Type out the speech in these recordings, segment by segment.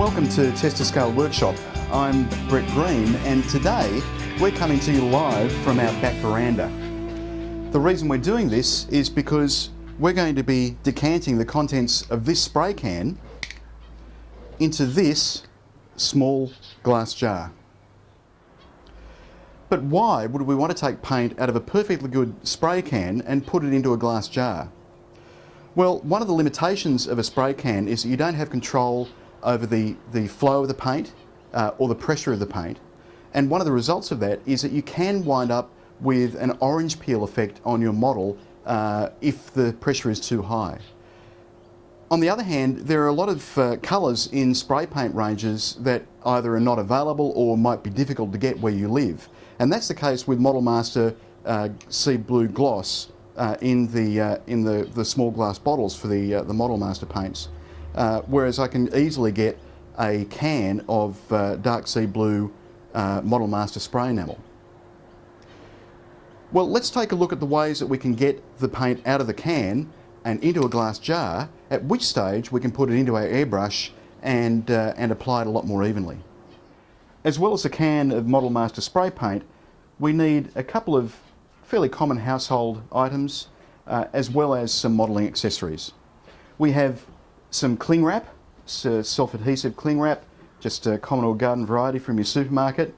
Welcome to Test to Scale Workshop. I'm Brett Green, and today we're coming to you live from our back veranda. The reason we're doing this is because we're going to be decanting the contents of this spray can into this small glass jar. But why would we want to take paint out of a perfectly good spray can and put it into a glass jar? Well, one of the limitations of a spray can is that you don't have control over the flow of the paint or the pressure of the paint. And one of the results of that is that you can wind up with an orange peel effect on your model if the pressure is too high. On the other hand, there are a lot of colours in spray paint ranges that either are not available or might be difficult to get where you live. And that's the case with Model Master Sea Blue Gloss in the small glass bottles for the Model Master paints. Whereas I can easily get a can of dark sea blue Model Master spray enamel. Well, let's take a look at the ways that we can get the paint out of the can and into a glass jar, at which stage we can put it into our airbrush and apply it a lot more evenly. As well as a can of Model Master spray paint, we need a couple of fairly common household items as well as some modelling accessories. We have some cling wrap, self-adhesive cling wrap, just a common or garden variety from your supermarket,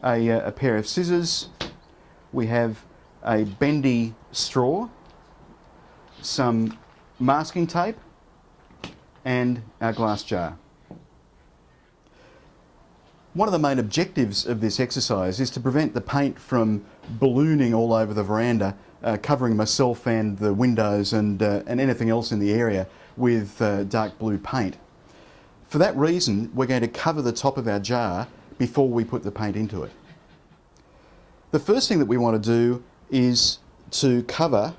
a pair of scissors, we have a bendy straw, some masking tape, and our glass jar. One of the main objectives of this exercise is to prevent the paint from ballooning all over the veranda, covering myself and the windows and anything else in the area with dark blue paint. For that reason, we're going to cover the top of our jar before we put the paint into it. The first thing that we want to do is to cover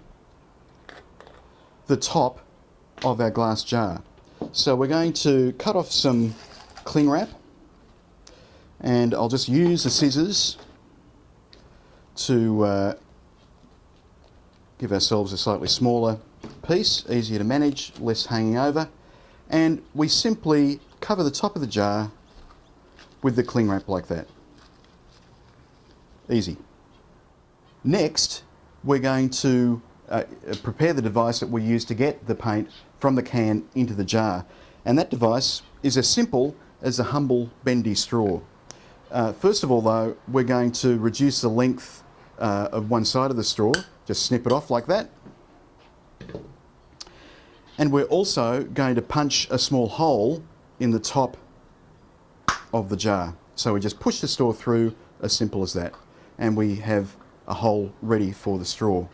the top of our glass jar. So we're going to cut off some cling wrap, and I'll just use the scissors to give ourselves a slightly smaller piece, easier to manage, less hanging over, and we simply cover the top of the jar with the cling wrap like that. Easy. Next, we're going to prepare the device that we use to get the paint from the can into the jar, and that device is as simple as a humble bendy straw. First of all though, we're going to reduce the length of one side of the straw, just snip it off like that. And we're also going to punch a small hole in the top of the jar. So we just push the straw through, as simple as that. And we have a hole ready for the straw.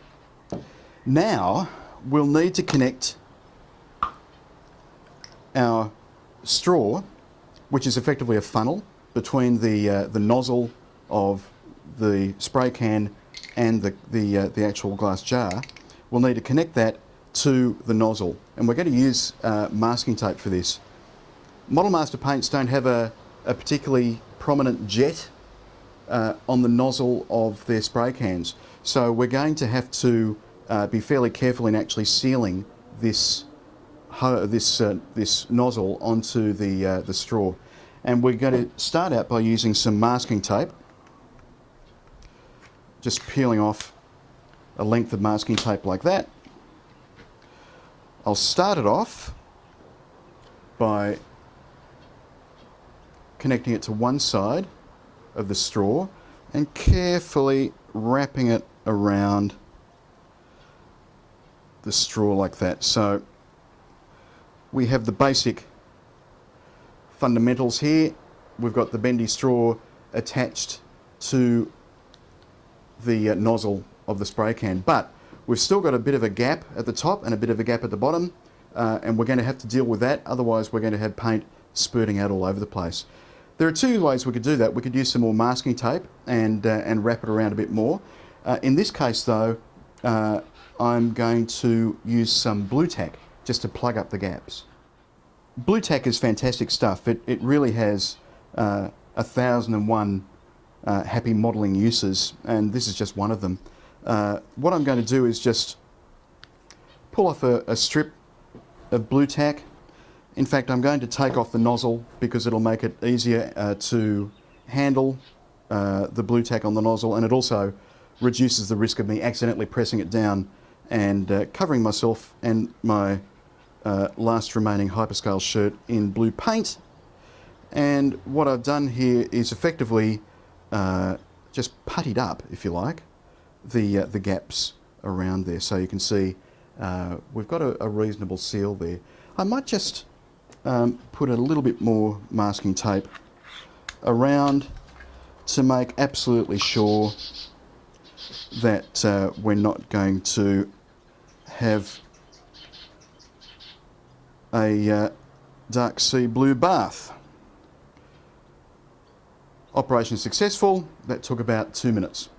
Now we'll need to connect our straw, which is effectively a funnel, between the nozzle of the spray can and the actual glass jar. We'll need to connect that to the nozzle, and we're going to use masking tape for this. Model Master paints don't have a particularly prominent jet on the nozzle of their spray cans, so we're going to have to be fairly careful in actually sealing this nozzle onto the straw. And we're going to start out by using some masking tape, just peeling off a length of masking tape like that. I'll start it off by connecting it to one side of the straw and carefully wrapping it around the straw like that. So we have the basic fundamentals here. We've got the bendy straw attached to the nozzle of the spray can, but we've still got a bit of a gap at the top and a bit of a gap at the bottom, and we're going to have to deal with that, otherwise we're going to have paint spurting out all over the place. There are two ways we could do that. We could use some more masking tape and wrap it around a bit more. In this case though, I'm going to use some blue tack just to plug up the gaps. Blue tack is fantastic stuff. It really has 1001 happy modelling uses, and this is just one of them. What I'm going to do is just pull off a strip of blue tack In fact, I'm going to take off the nozzle because it'll make it easier to handle the blue tack on the nozzle, and it also reduces the risk of me accidentally pressing it down and covering myself and my last remaining hyperscale shirt in blue paint. And what I've done here is effectively just puttied up, if you like, the gaps around there. So you can see we've got a reasonable seal there. I might just put a little bit more masking tape around to make absolutely sure that we're not going to have a dark sea blue bath. Operation successful. That took about 2 minutes,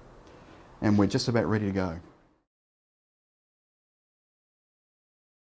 and we're just about ready to go.